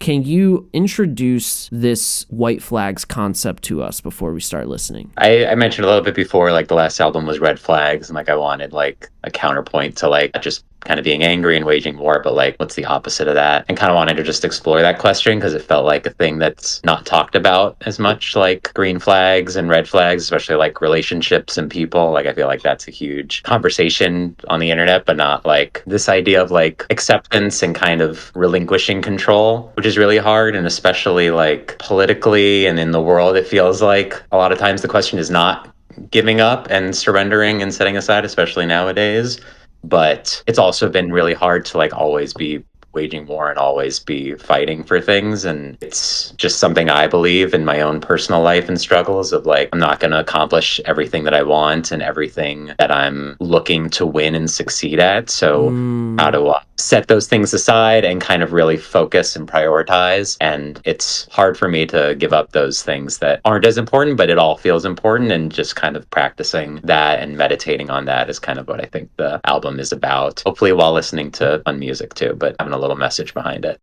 Can you introduce this White Flags concept to us before we start listening? I mentioned a little bit before, like the last album was Red Flags, and like I wanted like a counterpoint to like not just kind of being angry and waging war, but like what's the opposite of that? And kind of wanted to just explore that question because it felt like a thing that's not talked about as much, like green flags and red flags, especially like relationships and people. Like I feel like that's a huge conversation on the internet, but not like this idea of like acceptance and kind of relinquishing control, which is really hard. And especially like politically and in the world, it feels like a lot of times the question is not giving up and surrendering and setting aside, especially nowadays. But it's also been really hard to like always be waging war and always be fighting for things. And it's just something I believe in my own personal life and struggles of like, I'm not going to accomplish everything that I want and everything that I'm looking to win and succeed at. So how do I set those things aside and kind of really focus and prioritize? And it's hard for me to give up those things that aren't as important, but it all feels important. And just kind of practicing that and meditating on that is kind of what I think the album is about. Hopefully while listening to fun music too, but having a little message behind it.